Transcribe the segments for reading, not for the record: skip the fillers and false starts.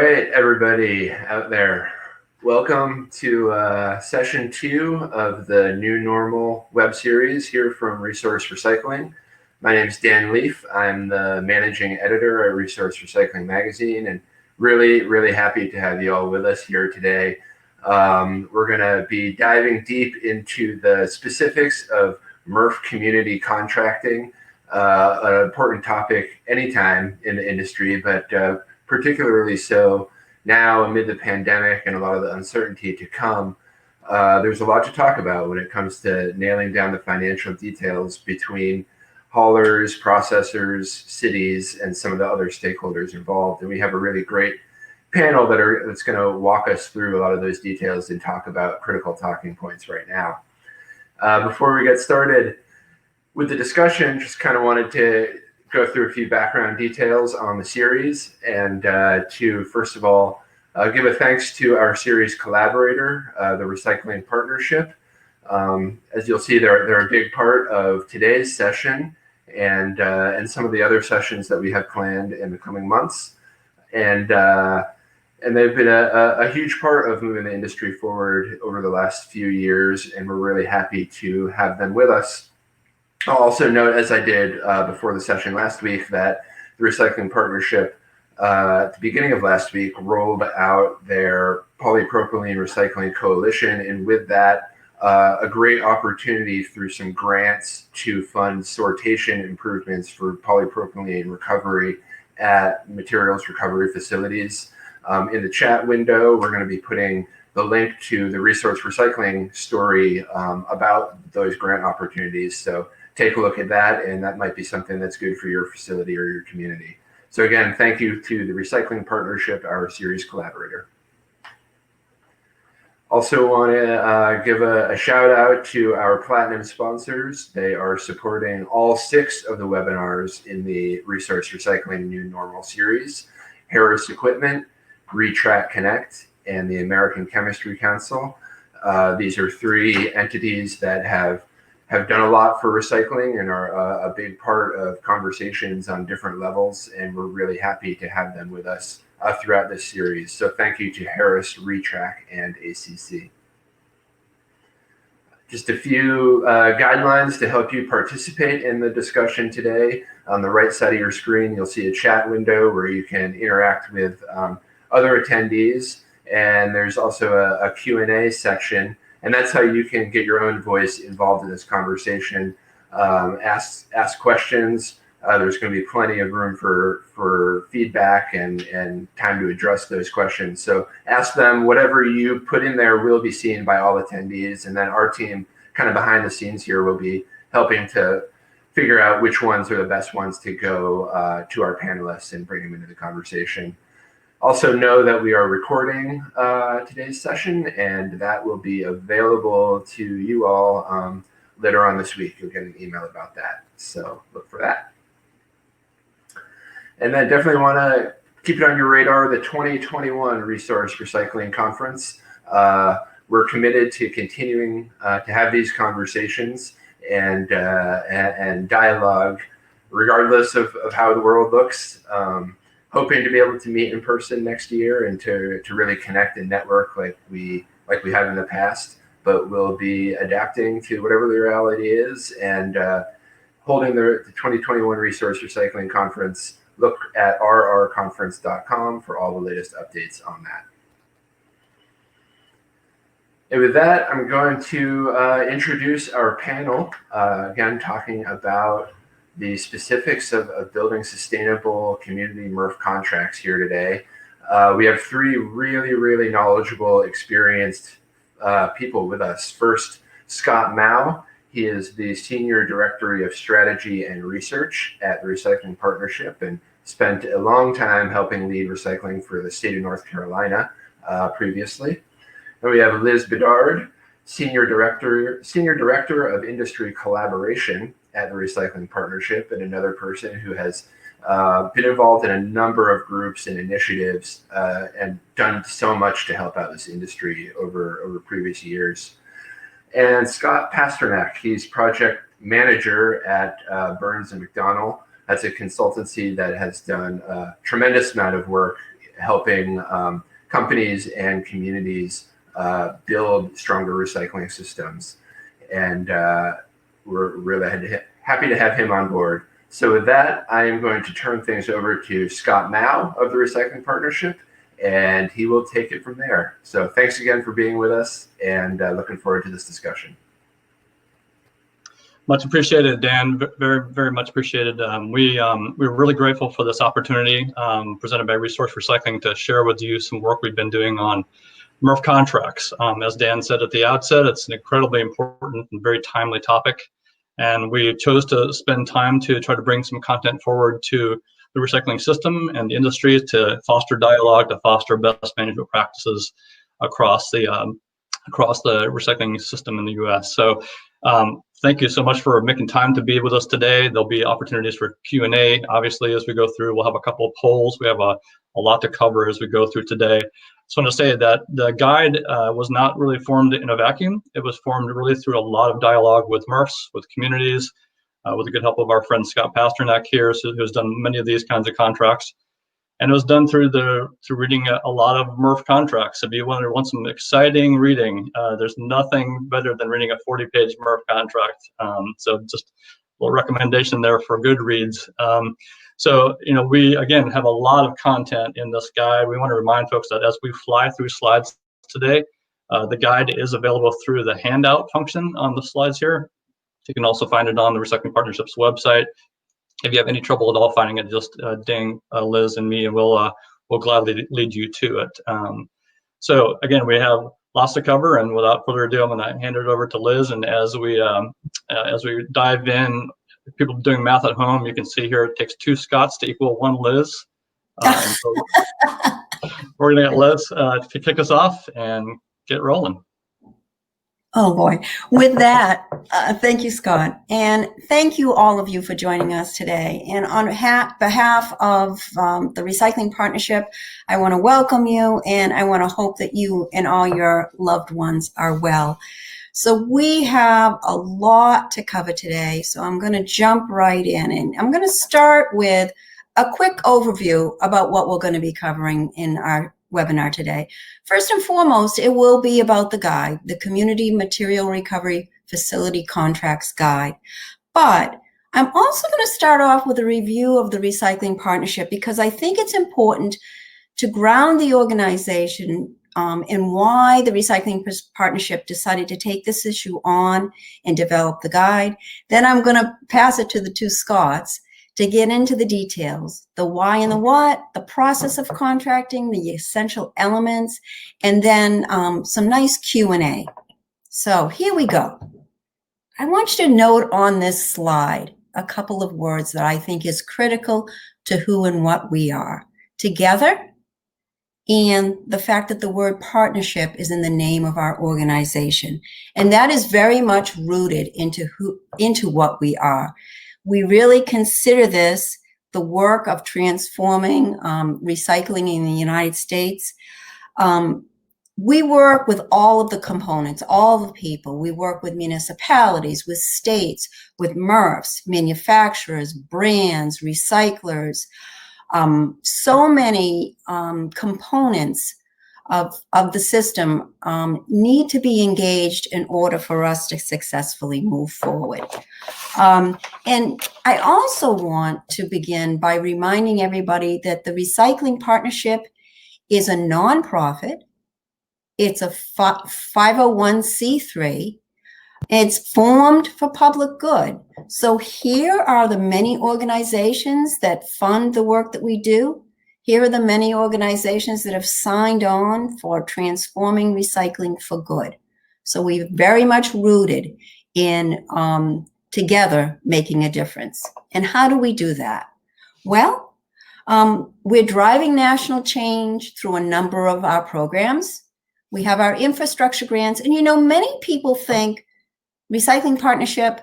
right, everybody out there. Welcome to session 2 of the New Normal web series here from Resource Recycling. My name is Dan Leaf. I'm the managing editor at Resource Recycling magazine, and really happy to have you all with us here today. We're going to be diving deep into the specifics of MRF community contracting, an important topic anytime in the industry, but particularly so now amid the pandemic and a lot of the uncertainty to come. There's a lot to talk about when it comes to nailing down the financial details between haulers, processors, cities, and some of the other stakeholders involved. And we have a really great panel that's going to walk us through a lot of those details and talk about critical talking points right now. Before we get started with the discussion, just kind of wanted to go through a few background details on the series, and to first of all give a thanks to our series collaborator, the Recycling Partnership. As you'll see, they're a big part of today's session and some of the other sessions that we have planned in the coming months, and they've been a huge part of moving the industry forward over the last few years, and we're really happy to have them with us. I'll also note, as I did before the session last week, that the Recycling Partnership at the beginning of last week rolled out their Polypropylene Recycling Coalition, and with that, a great opportunity through some grants to fund sortation improvements for polypropylene recovery at materials recovery facilities. In the chat window, we're going to be putting the link to the Resource Recycling story about those grant opportunities. So take a look at that, and that might be something that's good for your facility or your community. So again, thank you to the Recycling Partnership, our series collaborator. Also want to give a shout out to our platinum sponsors. They are supporting all 6 of the webinars in the Resource Recycling New Normal series: Harris Equipment, Retract Connect, and the American Chemistry Council. These are 3 entities that have done a lot for recycling and are a big part of conversations on different levels, and we're really happy to have them with us throughout this series. So thank you to Harris, Retract, and ACC. Just a few guidelines to help you participate in the discussion today. On the right side of your screen, you'll see a chat window where you can interact with other attendees, and there's also a Q&A section. And that's how you can get your own voice involved in this conversation. Ask questions. There's going to be plenty of room for feedback and time to address those questions. So ask them. Whatever you put in there will be seen by all attendees. And then our team, kind of behind the scenes here, will be helping to figure out which ones are the best ones to go to our panelists and bring them into the conversation. Also know that we are recording today's session, and that will be available to you all later on this week. You'll get an email about that, so look for that. And then definitely want to keep it on your radar, the 2021 Resource Recycling Conference. We're committed to continuing to have these conversations and dialogue, regardless of how the world looks. Hoping to be able to meet in person next year and to really connect and network like we have in the past, but we'll be adapting to whatever the reality is and holding the 2021 Resource Recycling Conference. Look at rrconference.com for all the latest updates on that. And with that, I'm going to introduce our panel, again, talking about the specifics of building sustainable community MRF contracts here today. We have 3 really knowledgeable, experienced people with us. First, Scott Mouw. He is the Senior Director of Strategy and Research at the Recycling Partnership and spent a long time helping lead recycling for the state of North Carolina previously. And we have Liz Bedard, Senior Director of Industry Collaboration at the Recycling Partnership, and another person who has been involved in a number of groups and initiatives and done so much to help out this industry over previous years. And Scott Pasternak, he's project manager at Burns and McDonnell. That's a consultancy that has done a tremendous amount of work helping companies and communities build stronger recycling systems. And we're really happy to have him on board. So with that, I am going to turn things over to Scott Mouw of the Recycling Partnership, and he will take it from there. So thanks again for being with us, and looking forward to this discussion. Much appreciated, Dan. Very, very much appreciated. We're really grateful for this opportunity presented by Resource Recycling to share with you some work we've been doing on MRF contracts. As Dan said at the outset, it's an incredibly important and very timely topic. And we chose to spend time to try to bring some content forward to the recycling system and the industry to foster dialogue, to foster best management practices across the recycling system in the U.S. So thank you so much for making time to be with us today. There'll be opportunities for Q&A. Obviously, as we go through, we'll have a couple of polls. We have a lot to cover as we go through today. Just want to say that the guide was not really formed in a vacuum. It was formed really through a lot of dialogue with MRFs, with communities, with the good help of our friend Scott Pasternak here, who's done many of these kinds of contracts. And it was done through reading a lot of MRF contracts. If you want some exciting reading, there's nothing better than reading a 40-page MRF contract. So just a little recommendation there for good reads. So, we, again, have a lot of content in this guide. We want to remind folks that as we fly through slides today, the guide is available through the handout function on the slides here. You can also find it on the Recycling Partnership's website. If you have any trouble at all finding it, just ding Liz and me, and we'll gladly lead you to it. So, again, we have lots to cover, and without further ado, I'm going to hand it over to Liz. And as we dive in, people doing math at home, you can see here it takes 2 Scotts to equal 1 Liz. So we're going to get Liz to kick us off and get rolling. Oh boy. With that, thank you, Scott. And thank you, all of you, for joining us today. And on behalf of the Recycling Partnership, I want to welcome you, and I want to hope that you and all your loved ones are well. So we have a lot to cover today, so I'm going to jump right in. And I'm going to start with a quick overview about what we're going to be covering in our webinar today. First and foremost, it will be about the guide, the Community Material Recovery Facility Contracts Guide. But I'm also going to start off with a review of the Recycling Partnership, because I think it's important to ground the organization in why the Recycling Partnership decided to take this issue on and develop the guide. Then I'm going to pass it to the 2 Scotts to get into the details, the why and the what, the process of contracting, the essential elements, and then some nice Q&A. So here we go. I want you to note on this slide a couple of words that I think is critical to who and what we are. Together, and the fact that the word partnership is in the name of our organization. And that is very much rooted into what we are. We really consider this the work of transforming recycling in the United States. We work with all of the components, all the people. We work with municipalities, with states, with MRFs, manufacturers, brands, recyclers. So many components of the system need to be engaged in order for us to successfully move forward. And I also want to begin by reminding everybody that the Recycling Partnership is a nonprofit. It's a 501c3. It's formed for public good. So here are the many organizations that fund the work that we do. Here are the many organizations that have signed on for transforming recycling for good. So we're very much rooted in together making a difference. And how do we do that? Well, we're driving national change through a number of our programs. We have our infrastructure grants. And many people think Recycling Partnership,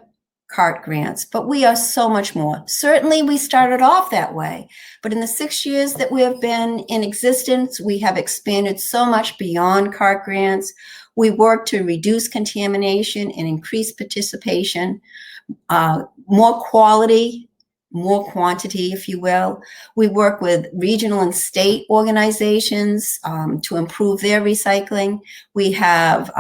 CART grants, but we are so much more. Certainly we started off that way, but in the 6 years that we have been in existence, we have expanded so much beyond CART grants. We work to reduce contamination and increase participation, more quality, more quantity, if you will. We work with regional and state organizations to improve their recycling. We have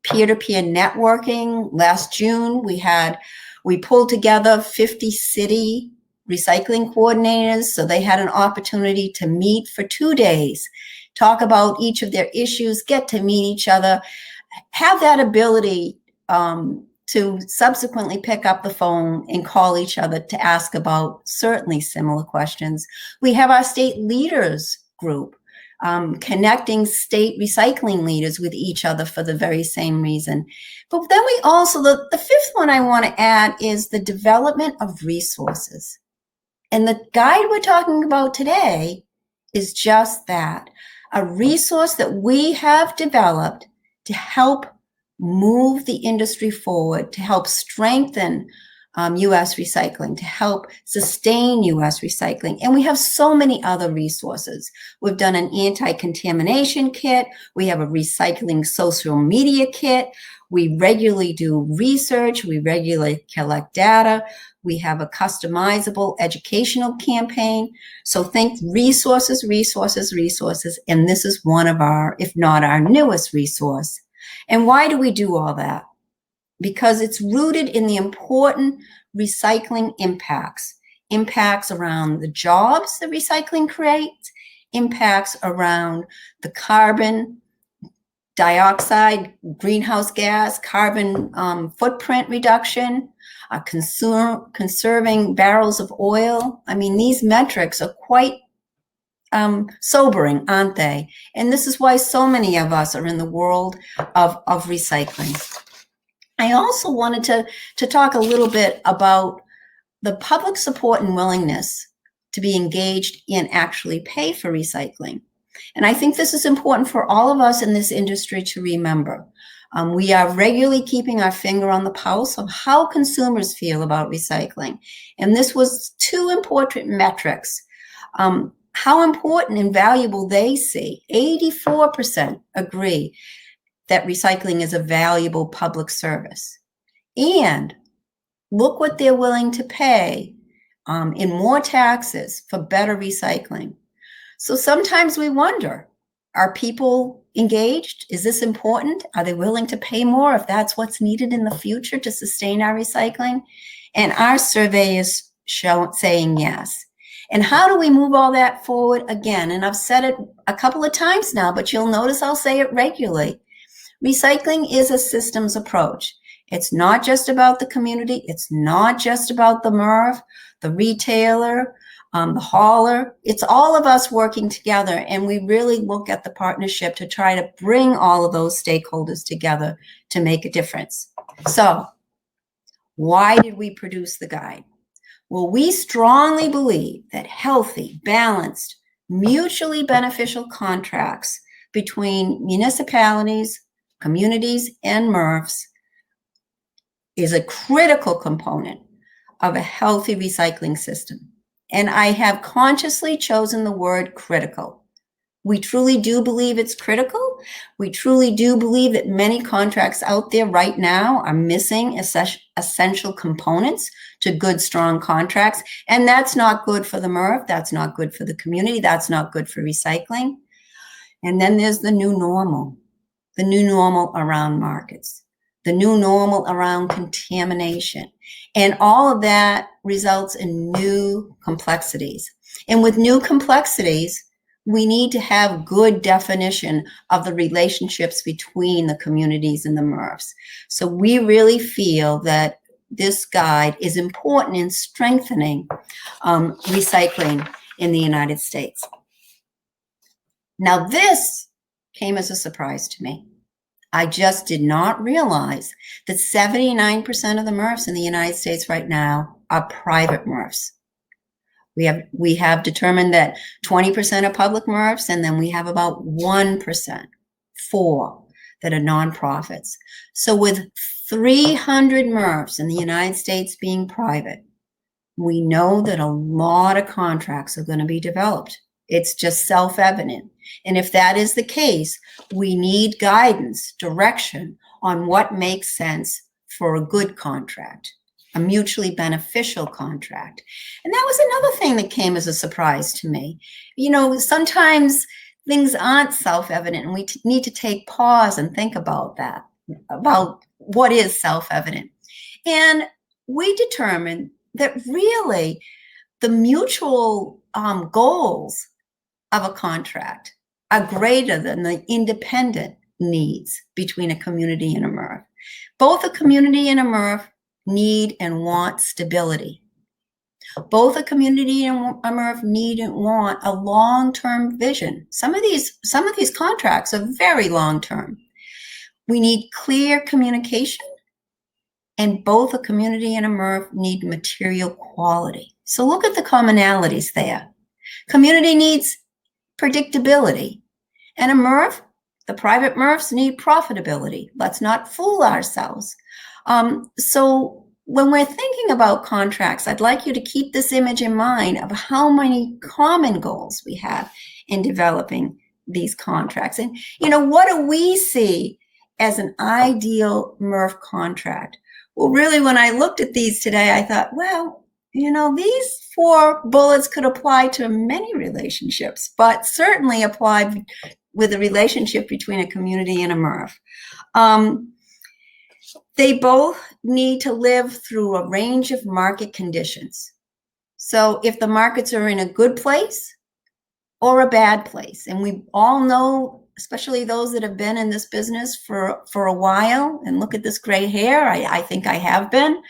peer-to-peer networking. Last June, we pulled together 50 city recycling coordinators, so they had an opportunity to meet for 2 days, talk about each of their issues, get to meet each other, have that ability to subsequently pick up the phone and call each other to ask about certainly similar questions. We have our state leaders group, connecting state recycling leaders with each other for the very same reason. But then we also, the fifth one I want to add is the development of resources. And the guide we're talking about today is just that, a resource that we have developed to help move the industry forward, to help strengthen U.S. recycling, to help sustain U.S. recycling. And we have so many other resources. We've done an anti-contamination kit. We have a recycling social media kit. We regularly do research. We regularly collect data. We have a customizable educational campaign. So think resources, resources, resources. And this is one of our, if not our newest resource. And why do we do all that? Because it's rooted in the important recycling impacts around the jobs that recycling creates, impacts around the carbon dioxide, greenhouse gas, carbon footprint reduction, conserving barrels of oil. I mean, these metrics are quite sobering, aren't they? And this is why so many of us are in the world of recycling. I also wanted to talk a little bit about the public support and willingness to be engaged and actually pay for recycling. And I think this is important for all of us in this industry to remember. We are regularly keeping our finger on the pulse of how consumers feel about recycling. And this was 2 important metrics. How important and valuable they see. 84% agree that recycling is a valuable public service. And look what they're willing to pay in more taxes for better recycling. So sometimes we wonder, are people engaged? Is this important? Are they willing to pay more if that's what's needed in the future to sustain our recycling? And our survey is saying yes. And how do we move all that forward again? And I've said it a couple of times now, but you'll notice I'll say it regularly. Recycling is a systems approach. It's not just about the community. It's not just about the MRF, the retailer, the hauler. It's all of us working together. And we really look at the partnership to try to bring all of those stakeholders together to make a difference. So why did we produce the guide? Well, we strongly believe that healthy, balanced, mutually beneficial contracts between municipalities, communities, and MRFs is a critical component of a healthy recycling system. And I have consciously chosen the word critical. We truly do believe it's critical. We truly do believe that many contracts out there right now are missing essential components to good, strong contracts. And that's not good for the MRF. That's not good for the community. That's not good for recycling. And then there's the new normal around markets, the new normal around contamination. And all of that results in new complexities. And with new complexities, we need to have good definition of the relationships between the communities and the MRFs. So we really feel that this guide is important in strengthening recycling in the United States. Now, this came as a surprise to me. I just did not realize that 79% of the MRFs in the United States right now are private MRFs. We have determined that 20% are public MRFs, and then we have about 1%, 4, that are nonprofits. So with 300 MRFs in the United States being private, we know that a lot of contracts are going to be developed. It's just self-evident. And if that is the case, we need guidance, direction on what makes sense for a good contract. a mutually beneficial contract. And that was another thing that came as a surprise to me. You know, sometimes things aren't self-evident, and we need to take pause and think about that, about what is self-evident. And we determined that really the mutual goals of a contract are greater than the independent needs between a community and a MRF. Both a community and a MRF need and want stability. Both a community and a MRF need and want a long-term vision. Some of these contracts are very long-term. We need clear communication, and both a community and a MRF need material quality. So look at the commonalities there. Community needs predictability, and a MRF, the private MRFs, need profitability. Let's not fool ourselves. So when we're thinking about contracts, I'd like you to keep this image in mind of how many common goals we have in developing these contracts. And, you know, what do we see as an ideal MRF contract? Well, really, when I looked at these today, I thought, well, you know, these 4 bullets could apply to many relationships, but certainly apply with a relationship between a community and a MRF. They both need to live through a range of market conditions. So if the markets are in a good place or a bad place, and we all know, especially those that have been in this business for a while, and look at this gray hair, I think I have been,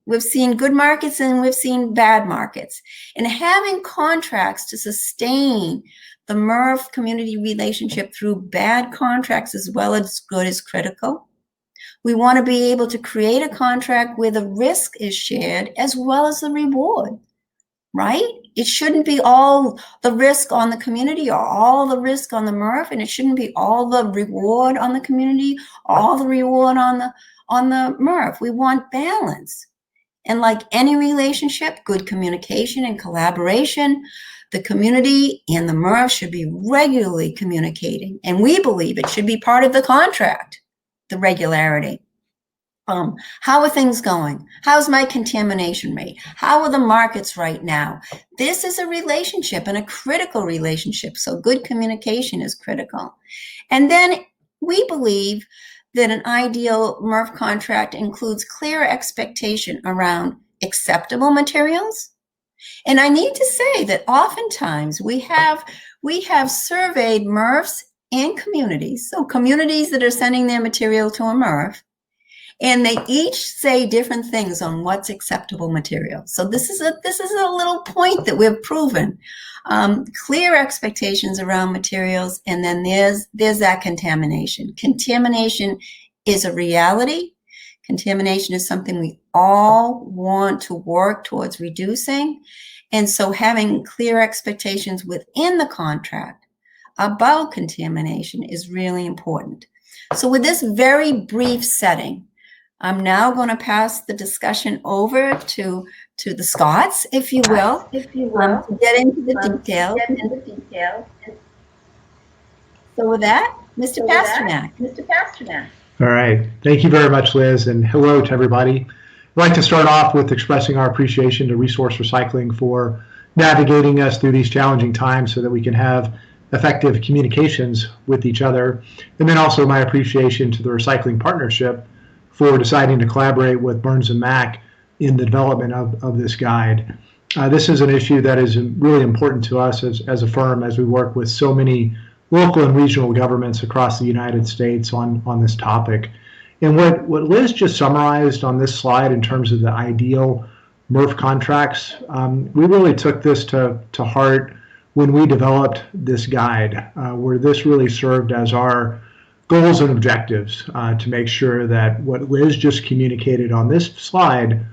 we've seen good markets and we've seen bad markets. And having contracts to sustain the MRF community relationship through bad contracts as well as good is critical. We want to be able to create a contract where the risk is shared as well as the reward, right? It shouldn't be all the risk on the community or all the risk on the MRF, and it shouldn't be all the reward on the community, all the reward on the MRF. We want balance. And like any relationship, good communication and collaboration, the community and the MRF should be regularly communicating. And we believe it should be part of the contract, the regularity. How are things going? How's my contamination rate? How are the markets right now? This is a relationship, and a critical relationship. So good communication is critical. And then we believe that an ideal MRF contract includes clear expectation around acceptable materials. And I need to say that oftentimes we have surveyed MRFs and communities, so communities that are sending their material to a MRF, and they each say different things on what's acceptable material. So this is a little point that we've proven. Clear expectations around materials, and then there's that contamination. Contamination is a reality. Contamination is something we all want to work towards reducing. And so having clear expectations within the contract about contamination is really important. So with this very brief setting, I'm now going to pass the discussion over to the Scots, if you will, to get into the details. So with that, Mr. Pasternak. All right. Thank you very much, Liz, and hello to everybody. I'd like to start off with expressing our appreciation to Resource Recycling for navigating us through these challenging times so that we can have effective communications with each other. And then also my appreciation to the Recycling Partnership for deciding to collaborate with Burns & Mac in the development of this guide. This is an issue that is really important to us as a firm, as we work with so many local and regional governments across the United States on this topic. And what Liz just summarized on this slide in terms of the ideal MRF contracts, we really took this to heart when we developed this guide, where this really served as our goals and objectives to make sure that what Liz just communicated on this slide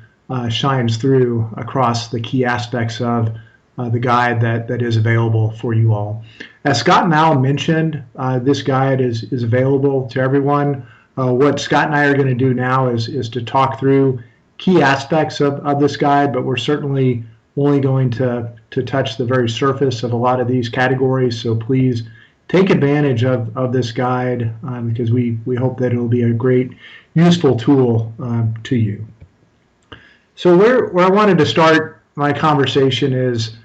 shines through across the key aspects of the guide that is available for you all. As Scott Mouw mentioned, this guide is available to everyone. What Scott and I are going to do now is to talk through key aspects of this guide, but we're certainly only going to touch the very surface of a lot of these categories. So please take advantage of this guide because we hope that it will be a great, useful tool to you. So where I wanted to start my conversation is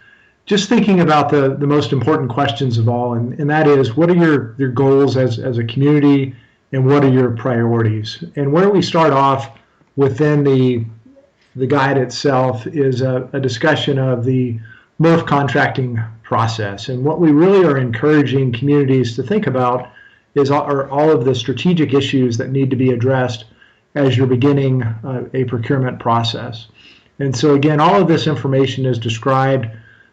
just thinking about the most important questions of all, and that is, what are your goals as a community, and what are your priorities? And where we start off within the guide itself is a discussion of the MRF contracting process. And what we really are encouraging communities to think about are all of the strategic issues that need to be addressed as you're beginning a procurement process. And so again, all of this information is described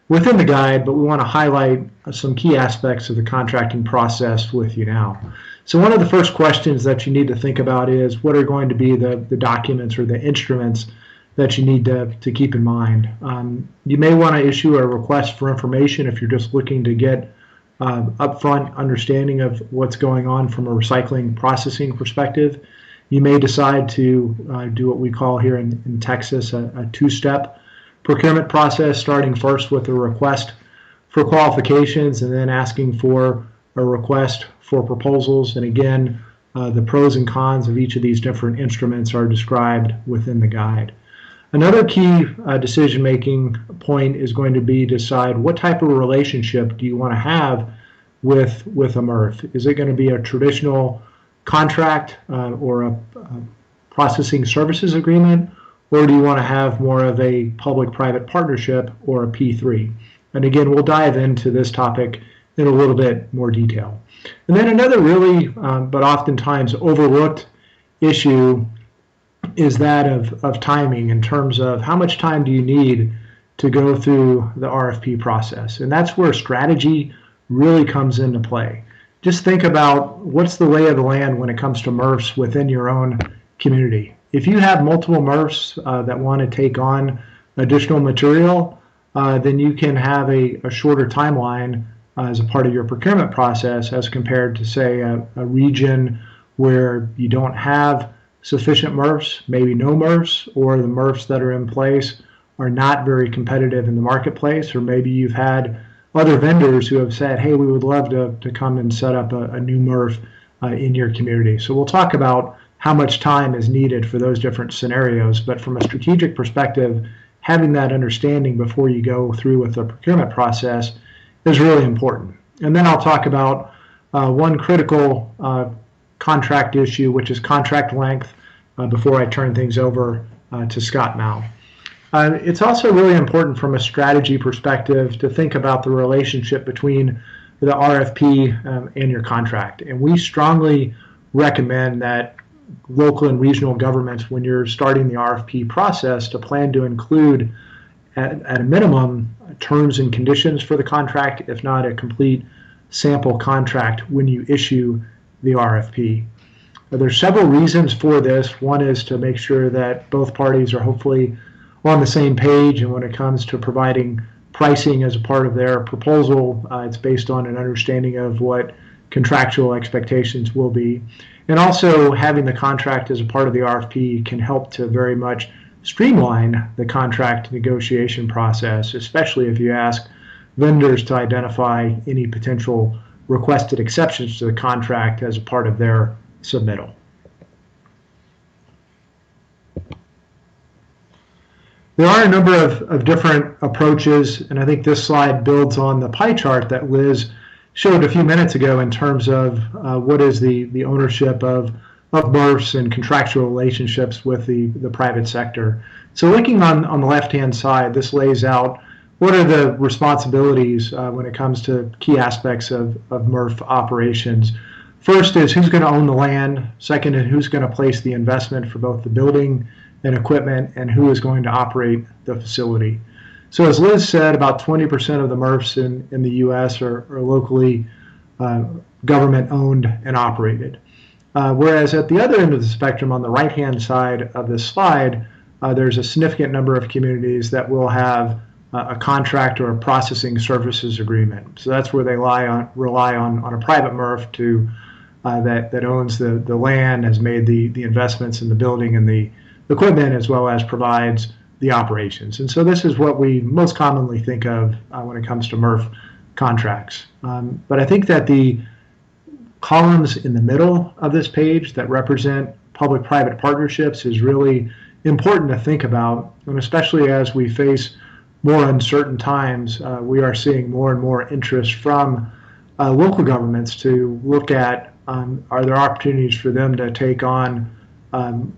within the guide, but we want to highlight some key aspects of the contracting process with you now. So one of the first questions that you need to think about is, what are going to be the documents or the instruments that you need to keep in mind. You may want to issue a request for information if you're just looking to get upfront understanding of what's going on from a recycling processing perspective. You may decide to do what we call here in Texas a two-step procurement process, starting first with a request for qualifications and then asking for a request for proposals. And again, the pros and cons of each of these different instruments are described within the guide. Another key decision-making point is going to be decide what type of relationship do you want to have with a MRF. Is it going to be a traditional contract or a processing services agreement, or do you want to have more of a public-private partnership or a P3? And again, we'll dive into this topic in a little bit more detail. And then another really, but oftentimes overlooked issue is that of timing, in terms of how much time do you need to go through the RFP process. And that's where strategy really comes into play. Just think about what's the lay of the land when it comes to MRFs within your own community. If you have multiple MRFs that want to take on additional material, then you can have a shorter timeline as a part of your procurement process as compared to, say, a region where you don't have sufficient MRFs, maybe no MRFs, or the MRFs that are in place are not very competitive in the marketplace, or maybe you've had other vendors who have said, hey, we would love to come and set up a new MRF in your community. So we'll talk about how much time is needed for those different scenarios, but from a strategic perspective, having that understanding before you go through with the procurement process is really important. And then I'll talk about one critical contract issue, which is contract length, before I turn things over to Scott Mouw. It's also really important from a strategy perspective to think about the relationship between the RFP and your contract. And we strongly recommend that local and regional governments, when you're starting the RFP process, to plan to include at a minimum terms and conditions for the contract, if not a complete sample contract when you issue the RFP. There's several reasons for this. One is to make sure that both parties are hopefully on the same page, and when it comes to providing pricing as a part of their proposal, it's based on an understanding of what contractual expectations will be. And also, having the contract as a part of the RFP can help to very much streamline the contract negotiation process, especially if you ask vendors to identify any potential requested exceptions to the contract as a part of their submittal. There are a number of different approaches, and I think this slide builds on the pie chart that Liz showed a few minutes ago in terms of what is the ownership of MRFs and contractual relationships with the private sector. So looking on the left-hand side, this lays out what are the responsibilities when it comes to key aspects of MRF operations. First is who's going to own the land. Second is who's going to place the investment for both the building and equipment, and who is going to operate the facility. So as Liz said, about 20% of the MRFs in the U.S. are locally government owned and operated. Whereas at the other end of the spectrum, on the right-hand side of this slide, there's a significant number of communities that will have a contract or a processing services agreement. So that's where they rely on a private MRF that owns the land, has made the investments in the building and the equipment, as well as provides the operations. And so this is what we most commonly think of when it comes to MRF contracts. But I think that the columns in the middle of this page that represent public-private partnerships is really important to think about, and especially as we face more uncertain times, we are seeing more and more interest from local governments to look at are there opportunities for them to take on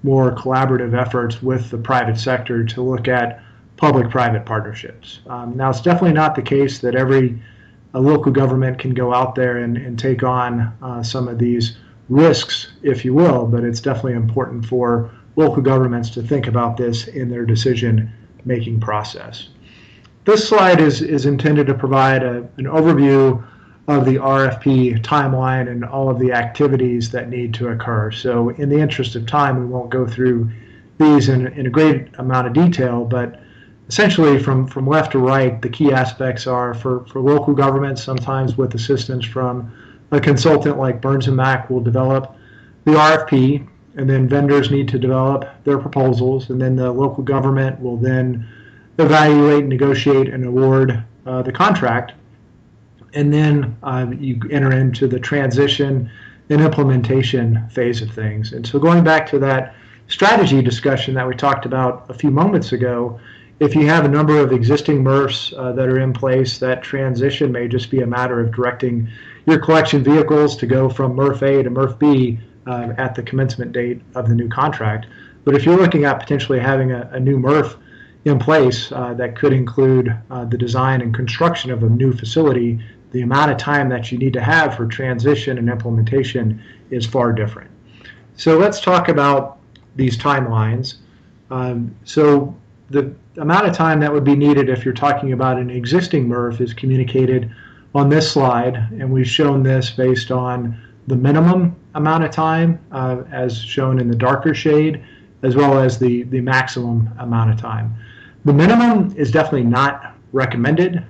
more collaborative efforts with the private sector to look at public-private partnerships. Now, it's definitely not the case that every local government can go out there and take on some of these risks, if you will, but it's definitely important for local governments to think about this in their decision-making process. This slide is intended to provide an overview of the RFP timeline and all of the activities that need to occur. So in the interest of time, we won't go through these in a great amount of detail, but essentially from left to right, the key aspects are for local governments, sometimes with assistance from a consultant like Burns & Mac will develop the RFP, and then vendors need to develop their proposals, and then the local government will then evaluate, negotiate, and award the contract. And then you enter into the transition and implementation phase of things. And so going back to that strategy discussion that we talked about a few moments ago, if you have a number of existing MRFs that are in place, that transition may just be a matter of directing your collection vehicles to go from MRF A to MRF B at the commencement date of the new contract. But if you're looking at potentially having a new MRF in place that could include the design and construction of a new facility, the amount of time that you need to have for transition and implementation is far different. So let's talk about these timelines. So the amount of time that would be needed if you're talking about an existing MRF is communicated on this slide, and we've shown this based on the minimum amount of time as shown in the darker shade, as well as the maximum amount of time. The minimum is definitely not recommended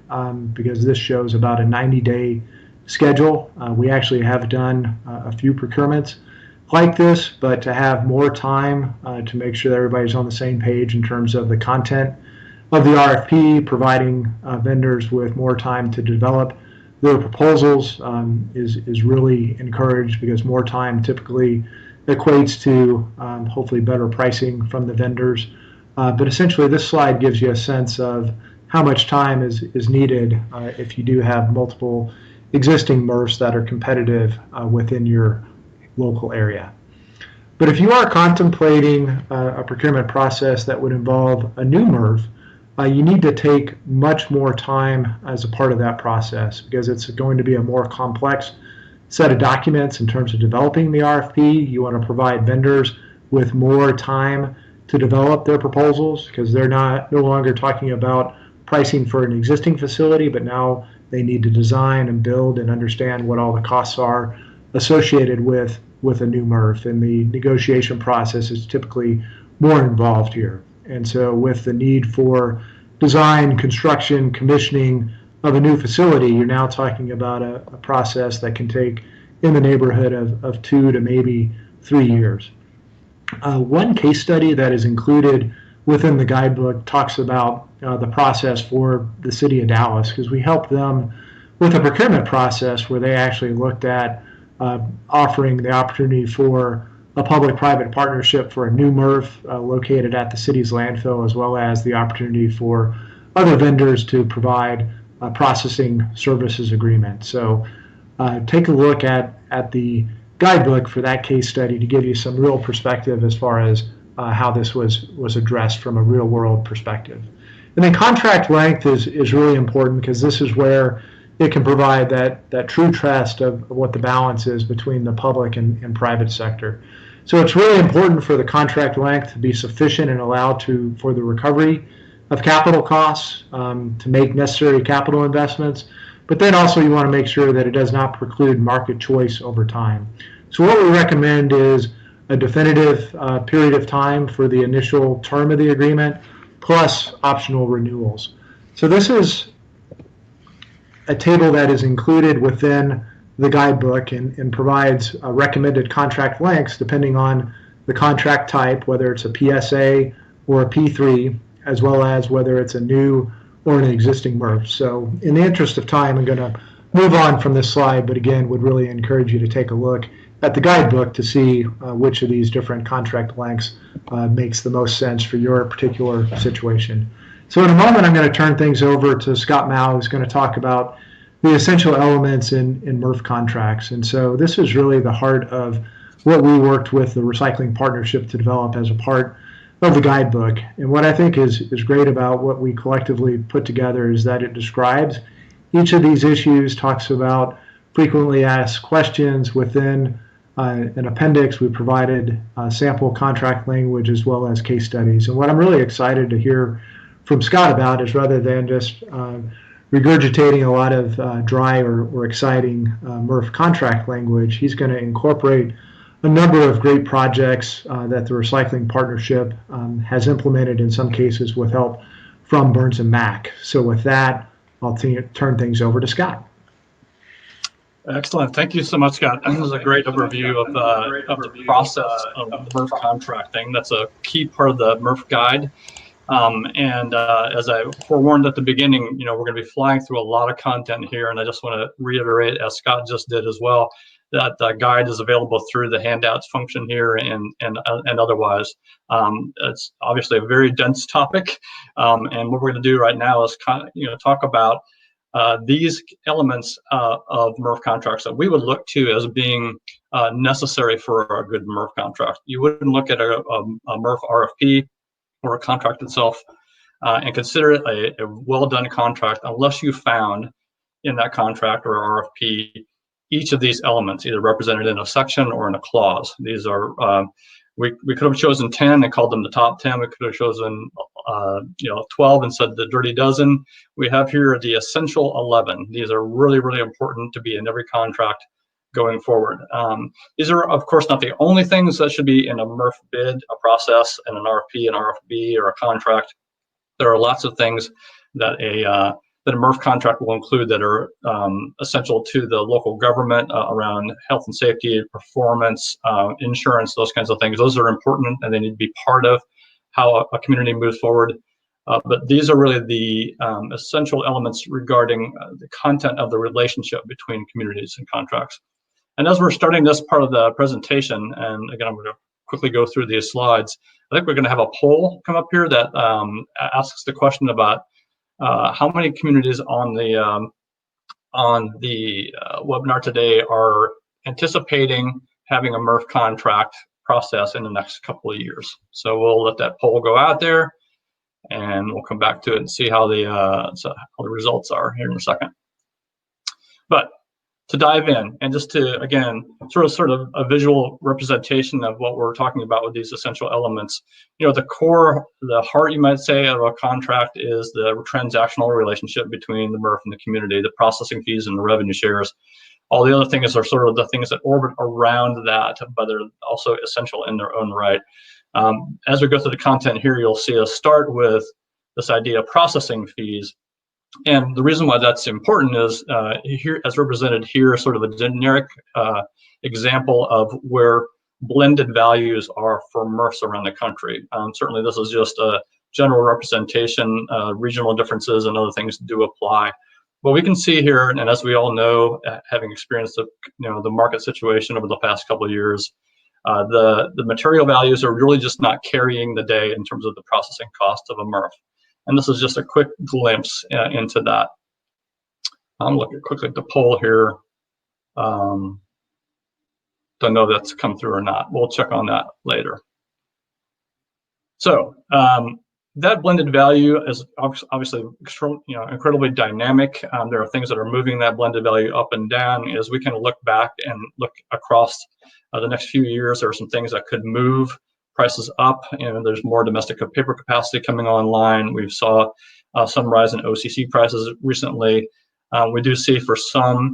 because this shows about a 90-day schedule. We actually have done a few procurements like this, but to have more time to make sure that everybody's on the same page in terms of the content of the RFP, providing vendors with more time to develop their proposals is really encouraged, because more time typically equates to hopefully better pricing from the vendors. But essentially this slide gives you a sense of how much time is needed if you do have multiple existing MRFs that are competitive within your local area. But if you are contemplating a procurement process that would involve a new MRF, you need to take much more time as a part of that process, because it's going to be a more complex set of documents in terms of developing the RFP. You want to provide vendors with more time to develop their proposals, because they're no longer talking about pricing for an existing facility, but now they need to design and build and understand what all the costs are associated with a new MRF, and the negotiation process is typically more involved here. And so with the need for design, construction, commissioning of a new facility, you're now talking about a process that can take in the neighborhood of 2 to maybe 3 years. One case study that is included within the guidebook talks about the process for the city of Dallas, because we helped them with a procurement process where they actually looked at offering the opportunity for a public-private partnership for a new MRF located at the city's landfill, as well as the opportunity for other vendors to provide processing services agreement. So take a look at the guidebook for that case study to give you some real perspective as far as how this was addressed from a real-world perspective. And then contract length is really important, because this is where it can provide that true trust of what the balance is between the public and private sector. So it's really important for the contract length to be sufficient and allowed for the recovery of capital costs, to make necessary capital investments, but then also you want to make sure that it does not preclude market choice over time. So what we recommend is a definitive period of time for the initial term of the agreement, plus optional renewals. So this is a table that is included within the guidebook and provides recommended contract lengths depending on the contract type, whether it's a PSA or a P3, as well as whether it's a new or an existing MRF. So in the interest of time, I'm going to move on from this slide, but again, would really encourage you to take a look at the guidebook to see which of these different contract lengths makes the most sense for your particular situation. So in a moment, I'm going to turn things over to Scott Mouw, who's going to talk about the essential elements in MRF contracts. And so this is really the heart of what we worked with the Recycling Partnership to develop as a part of the guidebook. And what I think is great about what we collectively put together is that it describes each of these issues, talks about frequently asked questions within an appendix. We provided sample contract language as well as case studies. And what I'm really excited to hear from Scott about is, rather than just regurgitating a lot of dry or exciting MRF contract language, he's going to incorporate a number of great projects that the Recycling Partnership has implemented, in some cases with help from Burns and Mac. So with that, I'll turn things over to Scott. Excellent. Thank you so much, Scott. That was a great overview of the process of MRF contracting. That's a key part of the MRF guide. As I forewarned at the beginning, we're going to be flying through a lot of content here, and I just want to reiterate, as Scott just did as well, that the guide is available through the handouts function here and otherwise. It's obviously a very dense topic, and what we're going to do right now is talk about these elements of MRF contracts that we would look to as being necessary for a good MRF contract. You wouldn't look at a MRF RFP or a contract itself and consider it a well-done contract unless you found in that contract or RFP each of these elements, either represented in a section or in a clause. These are, we could have chosen 10 and called them the top 10. We could have chosen 12 and said the dirty dozen. We have here the essential 11. These are really, really important to be in every contract going forward. These are, of course, not the only things that should be in a MRF bid, a process, and an RFP, an RFB, or a contract. There are lots of things that a MRF contract will include that are essential to the local government around health and safety, performance, insurance, those kinds of things. Those are important, and they need to be part of how a community moves forward. But these are really the essential elements regarding the content of the relationship between communities and contracts. And as we're starting this part of the presentation, and again, I'm going to quickly go through these slides, I think we're going to have a poll come up here that asks the question about how many communities on the webinar today are anticipating having a MRF contract process in the next couple of years. So we'll let that poll go out there, and we'll come back to it and see how the results are here in a second. But to dive in, and just to, again, sort of a visual representation of what we're talking about with these essential elements, the core, the heart, you might say, of a contract is the transactional relationship between the MRF and the community, the processing fees and the revenue shares. All the other things are sort of the things that orbit around that, but they're also essential in their own right. As we go through the content here, you'll see us start with this idea of processing fees. And the reason why that's important is here, as represented here, sort of a generic example of where blended values are for MRFs around the country. Certainly, this is just a general representation. Regional differences and other things do apply. What we can see here, and as we all know, having experienced the market situation over the past couple of years, the material values are really just not carrying the day in terms of the processing cost of a MRF. And this is just a quick glimpse into that. I'm looking quickly at the poll here. Don't know if that's come through or not. We'll check on that later. So that blended value is obviously incredibly dynamic. There are things that are moving that blended value up and down. As we can look back and look across the next few years, there are some things that could move prices up, and there's more domestic paper capacity coming online. We've saw some rise in OCC prices recently. We do see for some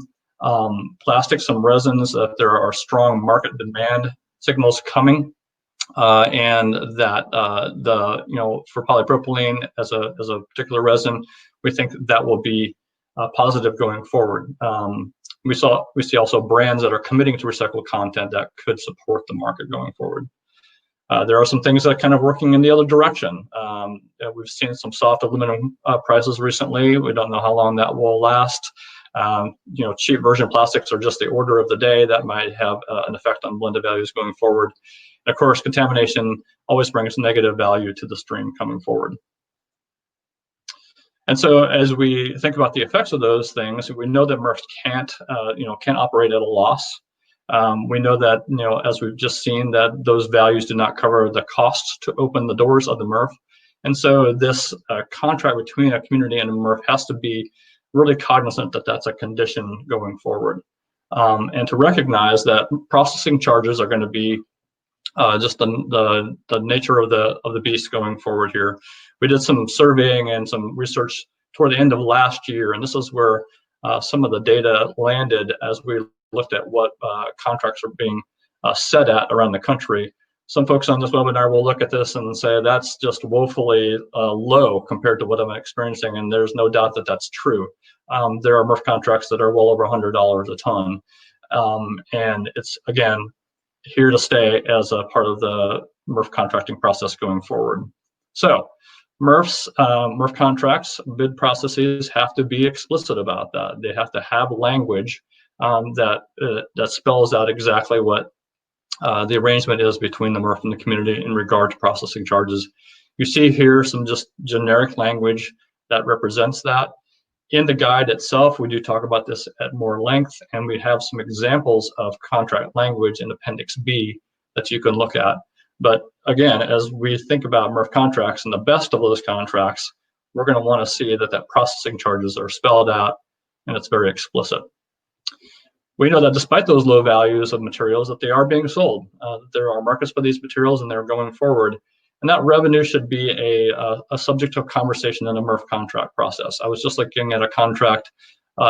plastics, some resins, that there are strong market demand signals coming, and that for polypropylene as a particular resin, we think that will be positive going forward. We see also brands that are committing to recycled content that could support the market going forward. There are some things that are kind of working in the other direction. We've seen some soft aluminum prices recently. We don't know how long that will last. Cheap virgin plastics are just the order of the day. That might have an effect on blended values going forward. And of course, contamination always brings negative value to the stream coming forward. And so as we think about the effects of those things, we know that MRFs can't operate at a loss. We know that, as we've just seen, that those values do not cover the costs to open the doors of the MRF. And so this contract between a community and a MRF has to be really cognizant that that's a condition going forward. And to recognize that processing charges are going to be just the nature of the beast going forward here. We did some surveying and some research toward the end of last year, and this is where some of the data landed as we looked at what contracts are being set at around the country. Some folks on this webinar will look at this and say that's just woefully low compared to what I'm experiencing, and there's no doubt that that's true. There are MRF contracts that are well over $100 a ton, and it's, again, here to stay as a part of the MRF contracting process going forward. So MRF contracts, bid processes have to be explicit about that. They have to have language that spells out exactly what the arrangement is between the MRF and the community in regard to processing charges. You see here some just generic language that represents that. In the guide itself, we do talk about this at more length, and we have some examples of contract language in Appendix B that you can look at. But again, as we think about MRF contracts and the best of those contracts, we're going to want to see that processing charges are spelled out and it's very explicit. We know that despite those low values of materials, that they are being sold. There are markets for these materials and they're going forward. And that revenue should be a subject of conversation in a MRF contract process. I was just looking at a contract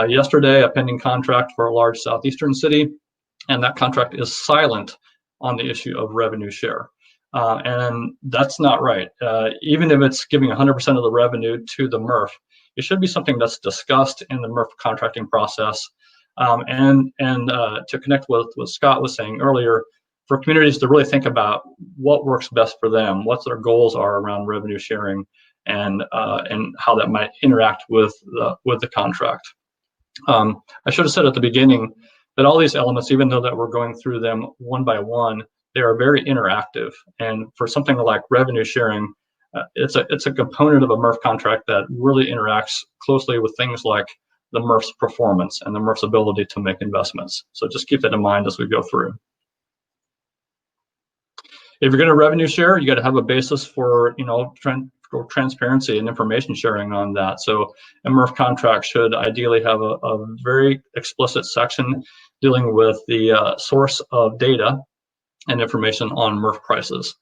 yesterday, a pending contract for a large southeastern city, and that contract is silent on the issue of revenue share. And that's not right. Even if it's giving 100% of the revenue to the MRF, it should be something that's discussed in the MRF contracting process. And to connect with what Scott was saying earlier, for communities to really think about what works best for them, what their goals are around revenue sharing, and how that might interact with the contract. I should have said at the beginning that all these elements, even though that we're going through them one by one, they are very interactive. And for something like revenue sharing, it's a component of a MRF contract that really interacts closely with things like the MRF's performance and the MRF's ability to make investments. So just keep that in mind as we go through. If you're going to revenue share, you got to have a basis for transparency and information sharing on that. So a MRF contract should ideally have a very explicit section dealing with the source of data and information on MRF prices.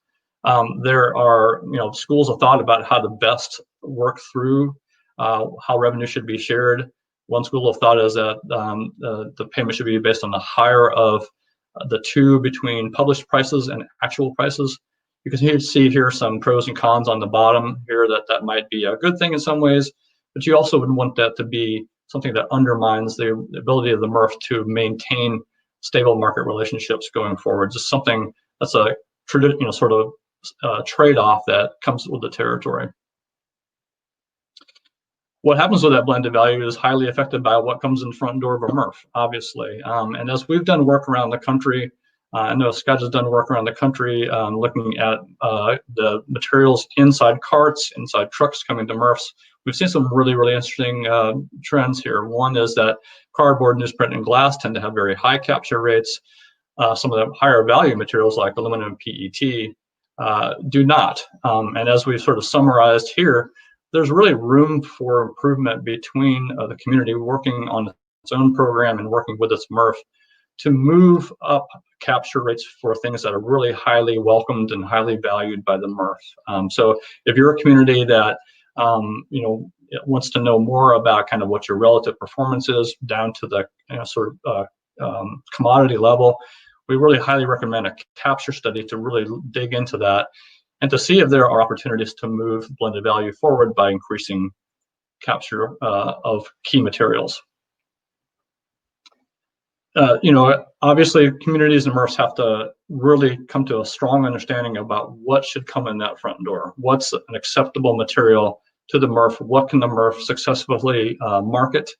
There are schools of thought about how to best work through how revenue should be shared. One school of thought is that the payment should be based on the higher of the two between published prices and actual prices. You can see here some pros and cons on the bottom here that might be a good thing in some ways, but you also would want that to be something that undermines the ability of the MRF to maintain stable market relationships going forward. Just something that's a sort of trade-off that comes with the territory. What happens with that blended value is highly affected by what comes in the front door of a MRF, obviously. And as we've done work around the country, I know Scott has done work around the country looking at the materials inside carts, inside trucks coming to MRFs. We've seen some really, really interesting trends here. One is that cardboard, newsprint, and glass tend to have very high capture rates. Some of the higher value materials like aluminum and PET do not. And as we've sort of summarized here, there's really room for improvement between the community working on its own program and working with its MRF to move up capture rates for things that are really highly welcomed and highly valued by the MRF. So if you're a community that wants to know more about kind of what your relative performance is down to the commodity level, we really highly recommend a capture study to really dig into that and to see if there are opportunities to move blended value forward by increasing capture of key materials. Obviously, communities and MRFs have to really come to a strong understanding about what should come in that front door. What's an acceptable material to the MRF? What can the MRF successfully market?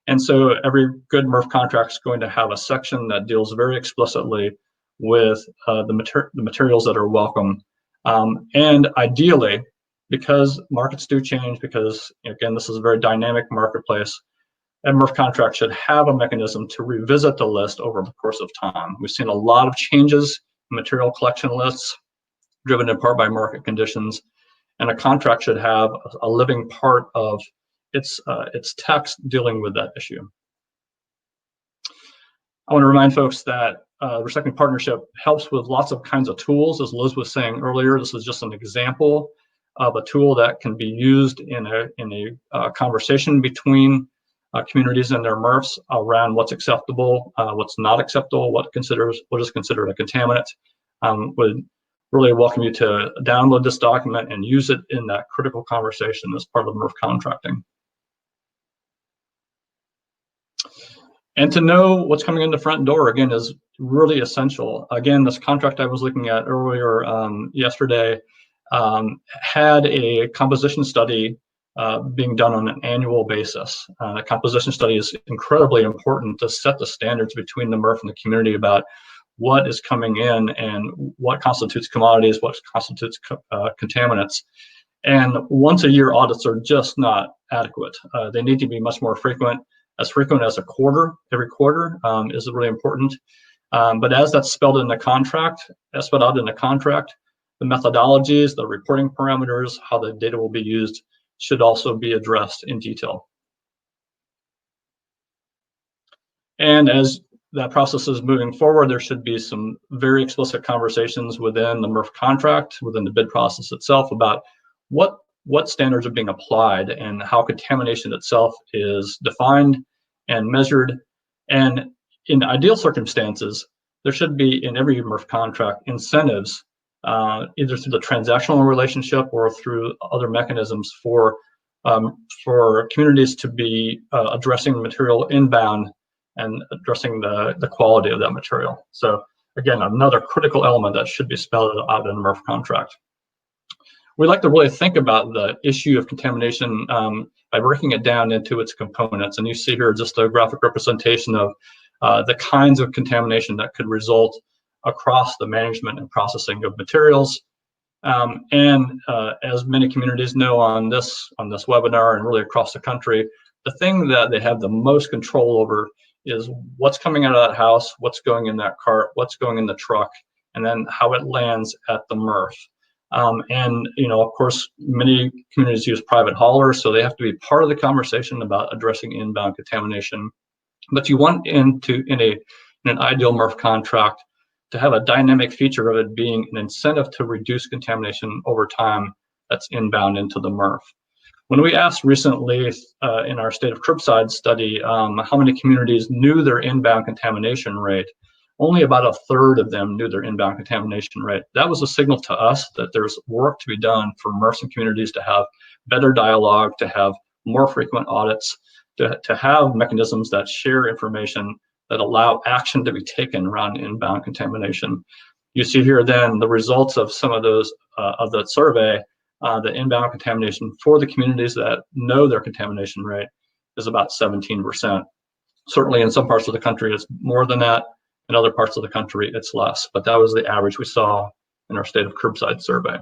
And so every good MRF contract is going to have a section that deals very explicitly with the materials that are welcome. And ideally, because markets do change, because again, this is a very dynamic marketplace, a MRF contract should have a mechanism to revisit the list over the course of time. We've seen a lot of changes in material collection lists, driven in part by market conditions, and a contract should have a living part of its text dealing with that issue. I want to remind folks that Recycling Partnership helps with lots of kinds of tools. As Liz was saying earlier, this is just an example of a tool that can be used in a conversation between communities and their MRFs around what's acceptable, what's not acceptable, what is considered a contaminant. Would really welcome you to download this document and use it in that critical conversation as part of MRF contracting. And to know what's coming in the front door, again, is really essential. Again, this contract I was looking at earlier yesterday had a composition study being done on an annual basis. The composition study is incredibly important to set the standards between the MRF and the community about what is coming in and what constitutes commodities, what constitutes contaminants. And once a year audits are just not adequate. They need to be much more frequent as a quarter. Every quarter is really important. But as that's spelled in the contract, spelled out in the contract, the methodologies, the reporting parameters, how the data will be used should also be addressed in detail. And as that process is moving forward, there should be some very explicit conversations within the MRF contract, within the bid process itself, about what standards are being applied and how contamination itself is defined and measured. And in ideal circumstances, there should be in every MRF contract incentives, either through the transactional relationship or through other mechanisms for communities to be addressing material inbound and addressing the quality of that material. So again, another critical element that should be spelled out in a MRF contract. We like to really think about the issue of contamination by breaking it down into its components. And you see here just a graphic representation of the kinds of contamination that could result across the management and processing of materials. As many communities know on this webinar and really across the country, the thing that they have the most control over is what's coming out of that house, what's going in that cart, what's going in the truck, and then how it lands at the MRF. Of course, many communities use private haulers, so they have to be part of the conversation about addressing inbound contamination. But you want in an ideal MRF contract to have a dynamic feature of it being an incentive to reduce contamination over time that's inbound into the MRF. When we asked recently in our State of Curbside study how many communities knew their inbound contamination rate, only about a third of them knew their inbound contamination rate. That was a signal to us that there's work to be done for MRFs and communities to have better dialogue, to have more frequent audits, to have mechanisms that share information that allow action to be taken around inbound contamination. You see here then the results of some of those of that survey. The inbound contamination for the communities that know their contamination rate is about 17%. Certainly in some parts of the country it's more than that. In other parts of the country it's less, but that was the average we saw in our State of Curbside survey.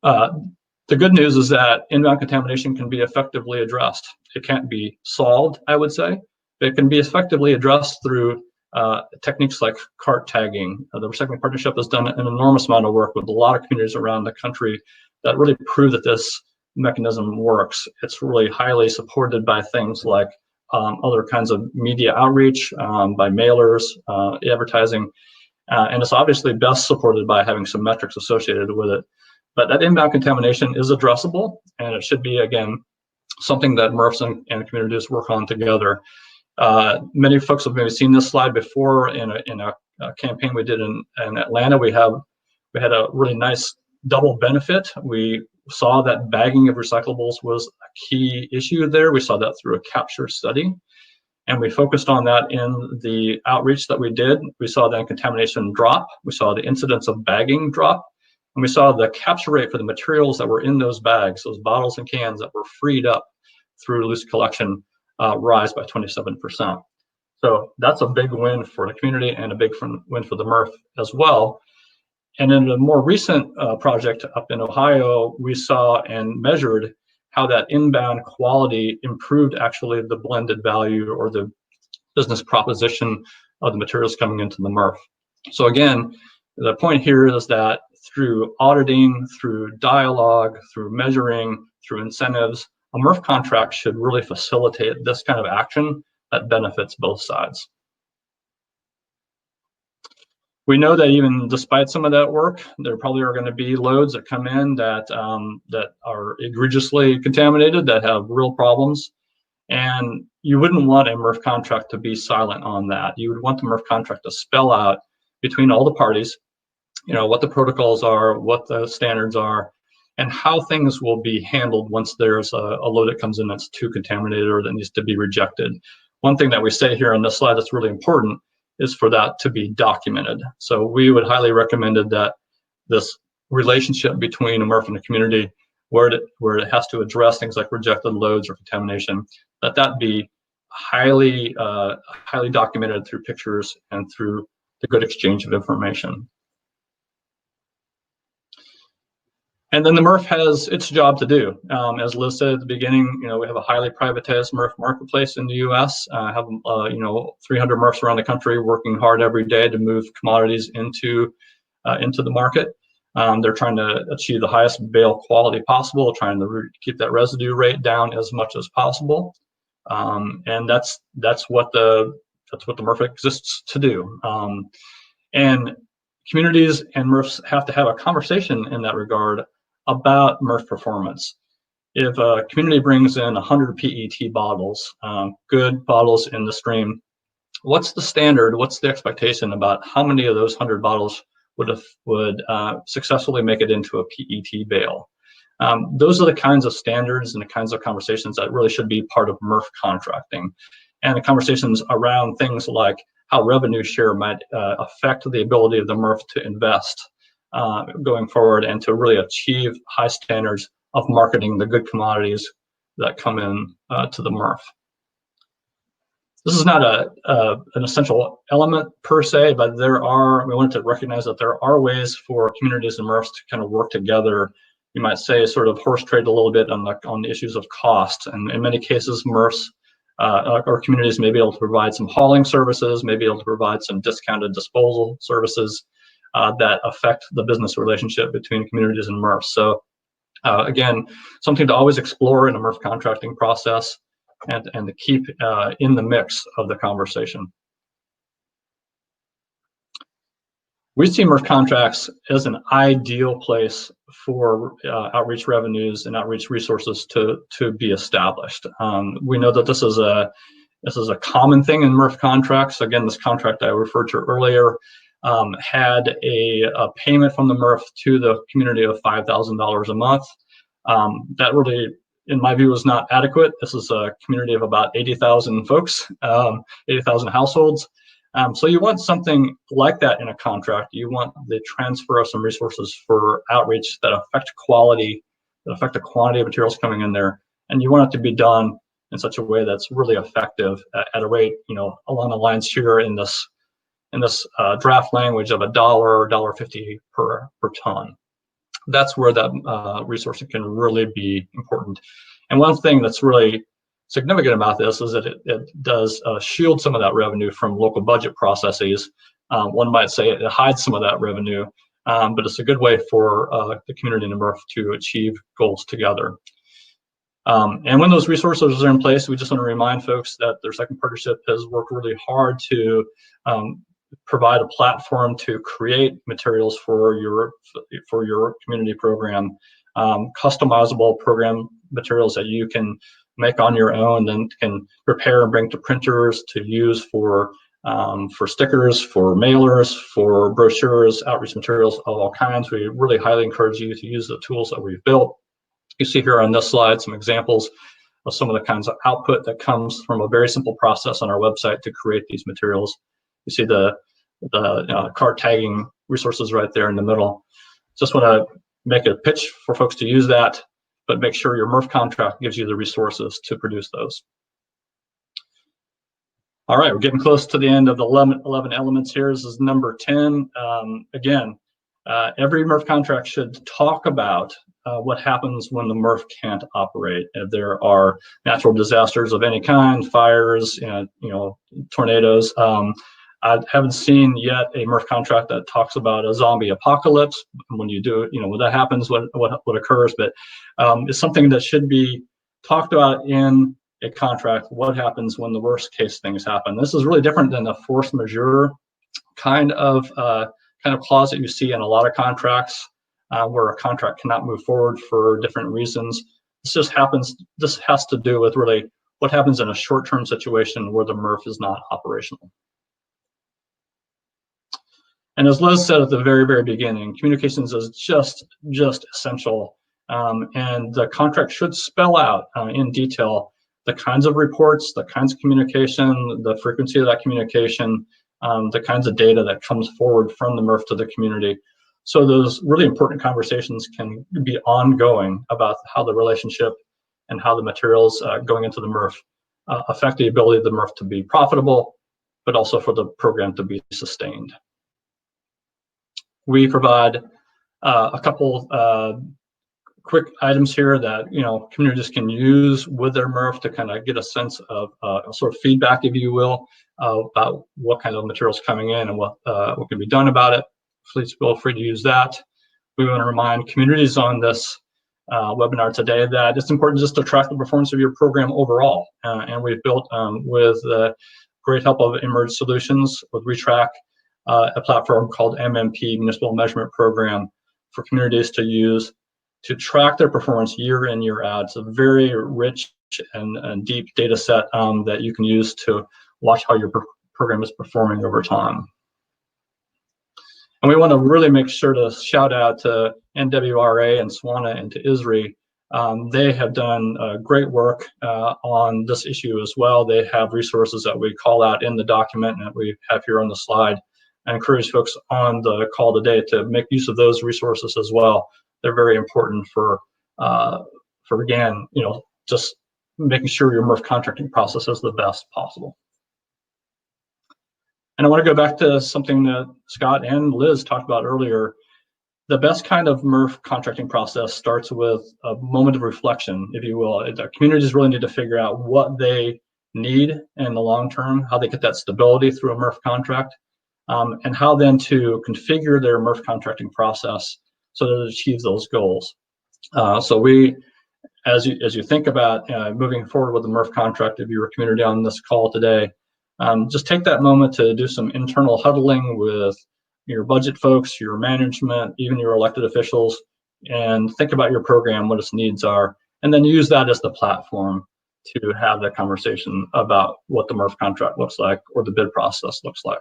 The good news is that inbound contamination can be effectively addressed. It can't be solved, I would say, but it can be effectively addressed through techniques like cart tagging. The Recycling Partnership has done an enormous amount of work with a lot of communities around the country that really prove that this mechanism works. It's really highly supported by things like other kinds of media outreach, by mailers, advertising, and it's obviously best supported by having some metrics associated with it. But that inbound contamination is addressable, and it should be, again, something that MRFs and communities work on together. Many folks have maybe seen this slide before in a campaign we did in Atlanta. We had a really nice double benefit. We saw that bagging of recyclables was a key issue there. We saw that through a capture study, and we focused on that in the outreach that we did. We saw then contamination drop. We saw the incidence of bagging drop, and we saw the capture rate for the materials that were in those bags, those bottles and cans that were freed up through loose collection, rise by 27%. So that's a big win for the community and a big win for the MRF as well. And in a more recent project up in Ohio, we saw and measured how that inbound quality improved actually the blended value or the business proposition of the materials coming into the MRF. So again, the point here is that through auditing, through dialogue, through measuring, through incentives, a MRF contract should really facilitate this kind of action that benefits both sides. We know that even despite some of that work, there probably are going to be loads that come in that that are egregiously contaminated, that have real problems, and you wouldn't want a MRF contract to be silent on that. You would want the MRF contract to spell out between all the parties, you know, what the protocols are, what the standards are, and how things will be handled once there's a load that comes in that's too contaminated or that needs to be rejected. One thing that we say here on this slide that's really important is for that to be documented. So we would highly recommend that this relationship between a MRF and the community, where it has to address things like rejected loads or contamination, that be highly documented through pictures and through the good exchange of information. And then the MRF has its job to do. As Liz said at the beginning, you know, we have a highly privatized MRF marketplace in the U.S. Have 300 MRFs around the country working hard every day to move commodities into the market. They're trying to achieve the highest bale quality possible, trying to keep that residue rate down as much as possible, and that's what the MRF exists to do. And communities and MRFs have to have a conversation in that regard about MRF performance. If a community brings in 100 PET bottles, good bottles in the stream, what's the standard? What's the expectation about how many of those 100 bottles would successfully make it into a PET bale? Those are the kinds of standards and the kinds of conversations that really should be part of MRF contracting, and the conversations around things like how revenue share might affect the ability of the MRF to invest going forward and to really achieve high standards of marketing the good commodities that come in to the MRF. This is not an essential element per se, but we wanted to recognize that there are ways for communities and MRFs to kind of work together. You might say sort of horse trade a little bit on the issues of cost, and in many cases MRFs or communities may be able to provide some hauling services, may be able to provide some discounted disposal services that affect the business relationship between communities and MRFs. So again, something to always explore in a MRF contracting process and to keep in the mix of the conversation. We see MRF contracts as an ideal place for outreach revenues and outreach resources to be established. We know that this is a common thing in MRF contracts. Again, this contract I referred to earlier had a payment from the MRF to the community of $5,000 a month. That really, in my view, is not adequate. This is a community of about 80,000 folks, 80,000 households. So you want something like that in a contract. You want the transfer of some resources for outreach that affect quality, that affect the quantity of materials coming in there, and you want it to be done in such a way that's really effective at a rate, you know, along the lines here in this draft language of $1 or $1.50 per ton. That's where that resourcing can really be important. And one thing that's really significant about this is that it does shield some of that revenue from local budget processes. One might say it hides some of that revenue, but it's a good way for the community and the MRF to achieve goals together. And when those resources are in place, we just want to remind folks that their second partnership has worked really hard to provide a platform to create materials for your community program, customizable program materials that you can make on your own and can prepare and bring to printers to use for stickers, for mailers, for brochures, outreach materials of all kinds. We really highly encourage you to use the tools that we've built. You see here on this slide some examples of some of the kinds of output that comes from a very simple process on our website to create these materials. You see the card tagging resources right there in the middle. Just want to make a pitch for folks to use that, but make sure your MRF contract gives you the resources to produce those. All right, we're getting close to the end of the 11 elements here. This is number 10. Again, every MRF contract should talk about what happens when the MRF can't operate. If there are natural disasters of any kind, fires, tornadoes. I haven't seen yet a MRF contract that talks about a zombie apocalypse. When you do, when that happens, what occurs. But it's something that should be talked about in a contract. What happens when the worst case things happen? This is really different than the force majeure kind of clause that you see in a lot of contracts where a contract cannot move forward for different reasons. This has to do with really what happens in a short-term situation where the MRF is not operational. And as Liz said at the very, very beginning, communications is just essential. And the contract should spell out in detail the kinds of reports, the kinds of communication, the frequency of that communication, the kinds of data that comes forward from the MRF to the community. So those really important conversations can be ongoing about how the relationship and how the materials going into the MRF affect the ability of the MRF to be profitable, but also for the program to be sustained. We provide a couple quick items here that communities can use with their MRF to kind of get a sense of sort of feedback, if you will, about what kind of materials coming in and what can be done about it. Please feel free to use that. We want to remind communities on this webinar today that it's important just to track the performance of your program overall. And we've built with the great help of Emerge Solutions with Retrack, a platform called MMP, Municipal Measurement Program, for communities to use to track their performance year in, year out. It's a very rich and deep data set that you can use to watch how your program is performing over time. And we want to really make sure to shout out to NWRA and SWANA and to ISRI. They have done great work on this issue as well. They have resources that we call out in the document and that we have here on the slide. I encourage folks on the call today to make use of those resources as well. They're very important for again, just making sure your MRF contracting process is the best possible. And I want to go back to something that Scott and Liz talked about earlier. The best kind of MRF contracting process starts with a moment of reflection, if you will. The communities really need to figure out what they need in the long term, how they get that stability through a MRF contract, and how then to configure their MRF contracting process so that it achieves those goals. So we, as you think about moving forward with the MRF contract, if you're a community on this call today, just take that moment to do some internal huddling with your budget folks, your management, even your elected officials, and think about your program, what its needs are, and then use that as the platform to have that conversation about what the MRF contract looks like or the bid process looks like.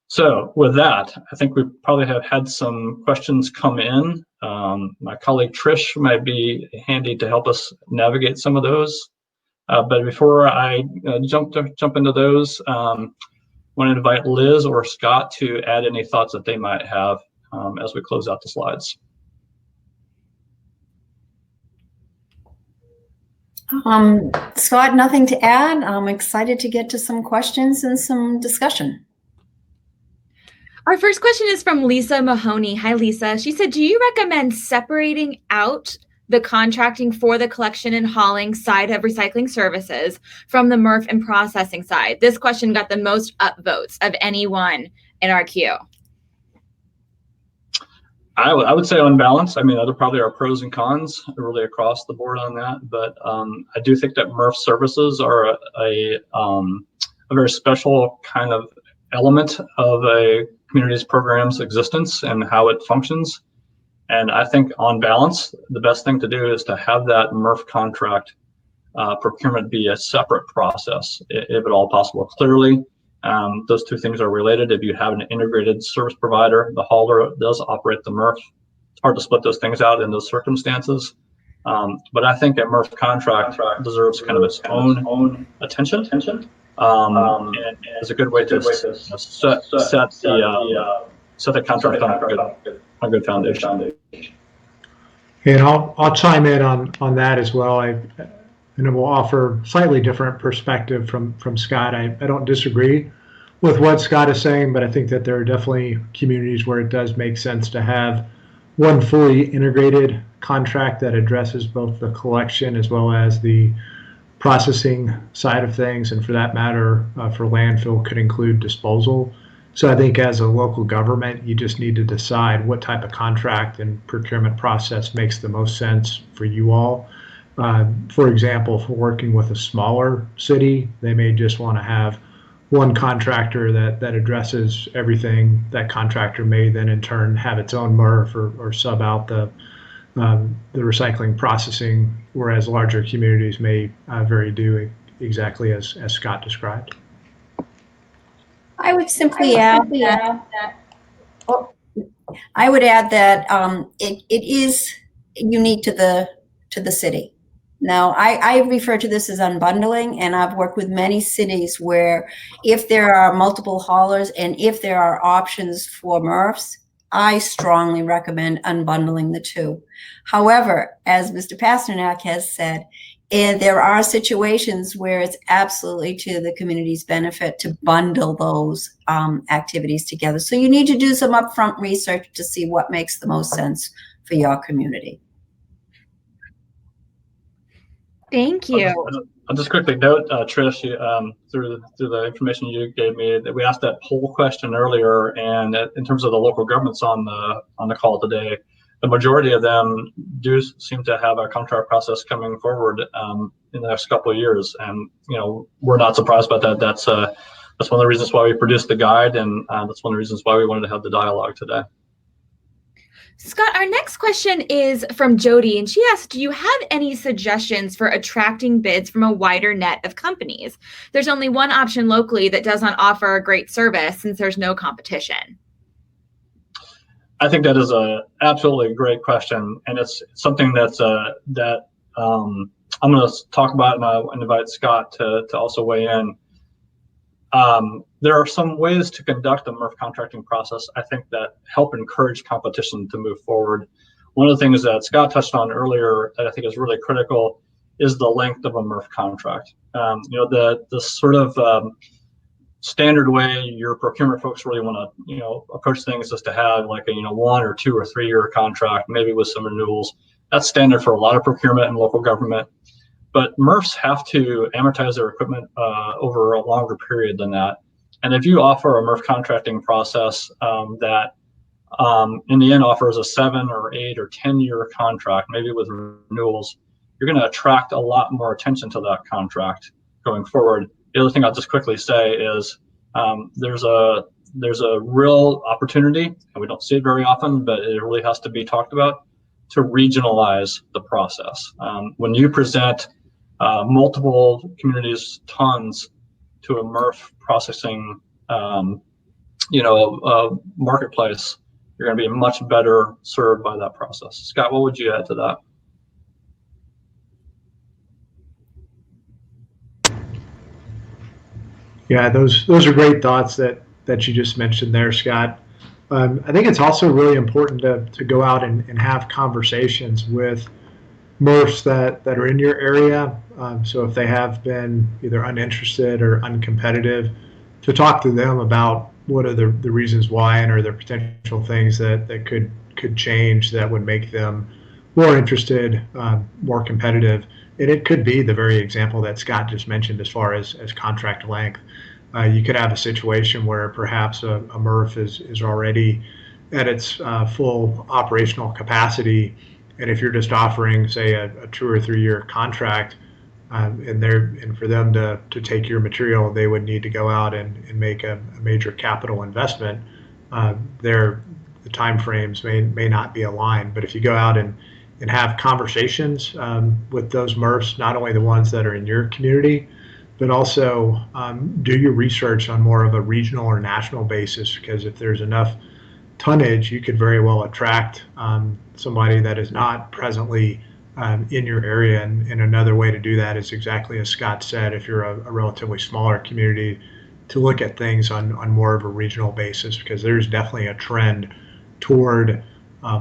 So with that, I think we probably have had some questions come in. My colleague Trish might be handy to help us navigate some of those. But before I jump into those, I want to invite Liz or Scott to add any thoughts that they might have as we close out the slides. Scott, nothing to add. I'm excited to get to some questions and some discussion. Our first question is from Lisa Mahoney. Hi, Lisa. She said, do you recommend separating out the contracting for the collection and hauling side of recycling services from the MRF and processing side? This question got the most upvotes of anyone in our queue. I would say on balance. I mean, there probably are pros and cons really across the board on that, but I do think that MRF services are a very special kind of element of a community's program's existence and how it functions. And I think on balance, the best thing to do is to have that MRF contract procurement be a separate process, if at all possible. Clearly, those two things are related. If you have an integrated service provider, the hauler does operate the MRF. It's hard to split those things out in those circumstances. But I think a MRF contract deserves kind of its own attention. And it's a good way to set the contract on a good foundation. And I'll chime in on that as well. and it will offer slightly different perspective from Scott. I don't disagree with what Scott is saying, but I think that there are definitely communities where it does make sense to have one fully integrated contract that addresses both the collection as well as the processing side of things, and for that matter, for landfill could include disposal. So I think as a local government, you just need to decide what type of contract and procurement process makes the most sense for you all. For example, if we're working with a smaller city, they may just want to have one contractor that addresses everything. That contractor may then in turn have its own MRF or sub out the recycling processing, whereas larger communities may do exactly as Scott described. I would simply add that I would add that it is unique to the city. Now, I refer to this as unbundling, and I've worked with many cities where if there are multiple haulers and if there are options for MRFs, I strongly recommend unbundling the two. However, as Mr. Pasternak has said, there are situations where it's absolutely to the community's benefit to bundle those activities together. So you need to do some upfront research to see what makes the most sense for your community. Thank you. I'll just quickly note, Trish, through the information you gave me, that we asked that poll question earlier, and in terms of the local governments on the call today, the majority of them do seem to have a contract process coming forward in the next couple of years, and we're not surprised about that. That's one of the reasons why we produced the guide, and that's one of the reasons why we wanted to have the dialogue today. Scott, our next question is from Jody, and she asked, do you have any suggestions for attracting bids from a wider net of companies? There's only one option locally that does not offer a great service since there's no competition. I think that is absolutely a great question, and it's something that's that I'm going to talk about, and I invite Scott to also weigh in. There are some ways to conduct the MRF contracting process, I think, that help encourage competition to move forward. One of the things that Scott touched on earlier that I think is really critical is the length of a MRF contract. The sort of standard way your procurement folks really want to approach things is to have like a 1 or 2 or 3 year contract, maybe with some renewals. That's standard for a lot of procurement and local government. But MRFs have to amortize their equipment over a longer period than that. And if you offer a MRF contracting process that in the end offers a 7 or 8 or 10 year contract, maybe with renewals, you're going to attract a lot more attention to that contract going forward. The other thing I'll just quickly say is there's a real opportunity, and we don't see it very often, but it really has to be talked about, to regionalize the process. When you present multiple communities tons to a MRF processing marketplace, you're going to be much better served by that process. Scott, what would you add to that? Yeah, those are great thoughts that you just mentioned there, Scott. I think it's also really important to go out and have conversations with MRFs that are in your area. So if they have been either uninterested or uncompetitive, to talk to them about what are the reasons why, and are there potential things that could change that would make them more interested, more competitive. And it could be the very example that Scott just mentioned as far as contract length. You could have a situation where perhaps a MRF is already at its full operational capacity, and if you're just offering, say, a 2 or 3 year contract, and for them to take your material, they would need to go out and make a major capital investment. The time frames may not be aligned. But if you go out and have conversations with those MRFs, not only the ones that are in your community, but also do your research on more of a regional or national basis, because if there's enough tonnage, you could very well attract somebody that is not presently in your area. And another way to do that is exactly as Scott said, if you're a relatively smaller community, to look at things on more of a regional basis, because there's definitely a trend toward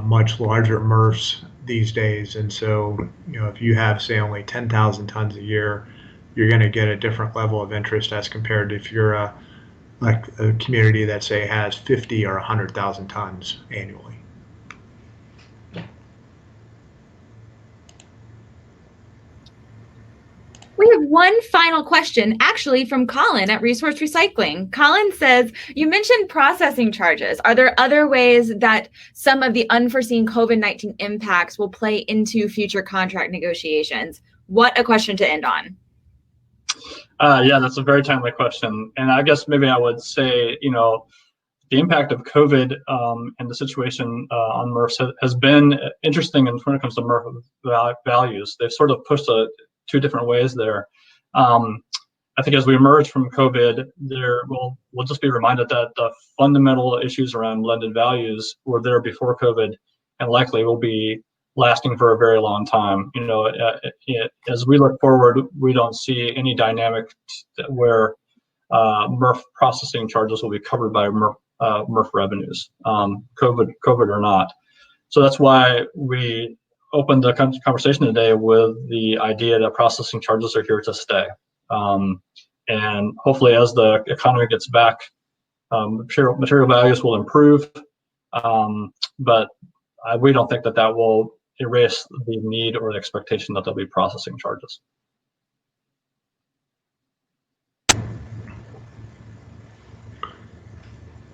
much larger MRFs these days. And so, if you have, say, only 10,000 tons a year, you're going to get a different level of interest as compared to if you're like a community that, say, has 50 or 100,000 tons annually. We have one final question, actually from Colin at Resource Recycling. Colin says, you mentioned processing charges. Are there other ways that some of the unforeseen COVID-19 impacts will play into future contract negotiations? What a question to end on. Yeah, that's a very timely question. And I guess maybe I would say, the impact of COVID and the situation on MRFs has been interesting when it comes to MRF values. They've sort of pushed two different ways there. I think as we emerge from COVID, we'll just be reminded that the fundamental issues around blended values were there before COVID and likely will be lasting for a very long time. As we look forward, we don't see any dynamic where MRF processing charges will be covered by MRF revenues, COVID or not. So that's why we opened the conversation today with the idea that processing charges are here to stay. And hopefully as the economy gets back, material values will improve, but we don't think that will erase the need or the expectation that there'll be processing charges.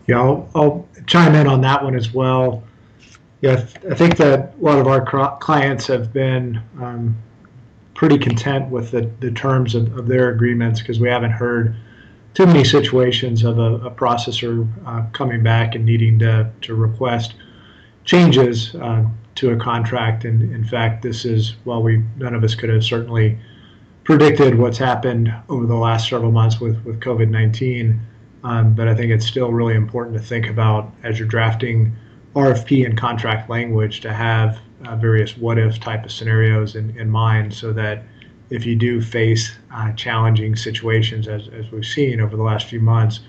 Yeah, I'll chime in on that one as well. Yeah, I think that a lot of our clients have been pretty content with the terms of their agreements, because we haven't heard too many situations of a processor coming back and needing to request changes to a contract. And in fact, this is, while none of us could have certainly predicted what's happened over the last several months with COVID-19, but I think it's still really important to think about, as you're drafting RFP and contract language, to have various what-if type of scenarios in mind, so that if you do face challenging situations, as we've seen over the last few months,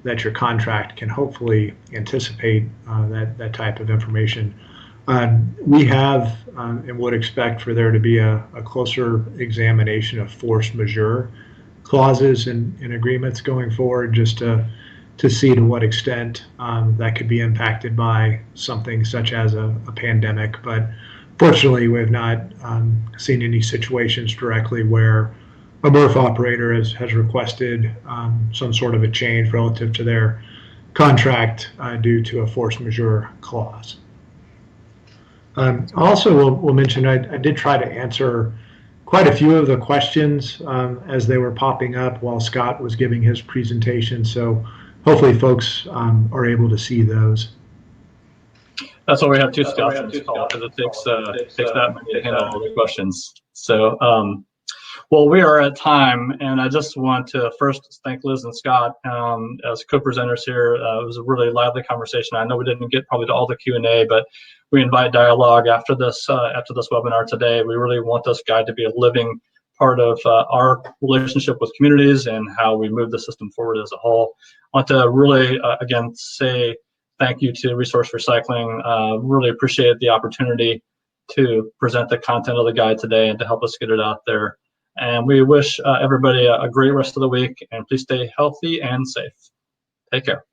that your contract can hopefully anticipate that type of information. We have and would expect for there to be a closer examination of force majeure clauses in agreements going forward, just to see to what extent that could be impacted by something such as a pandemic. But fortunately, we have not seen any situations directly where a MRF operator has requested some sort of a change relative to their contract due to a force majeure clause. Also, we'll mention I did try to answer quite a few of the questions as they were popping up while Scott was giving his presentation. So hopefully folks are able to see those. That's why we have two Scotts on this call, because it takes that many to handle all the questions. So, well, we are at time, and I just want to first thank Liz and Scott as co-presenters here. It was a really lively conversation. I know we didn't get probably to all the Q&A, but we invite dialogue after this webinar today. We really want this guide to be a living part of our relationship with communities and how we move the system forward as a whole. I want to really, again, say thank you to Resource Recycling. Really appreciate the opportunity to present the content of the guide today and to help us get it out there. And we wish everybody a great rest of the week, and please stay healthy and safe. Take care.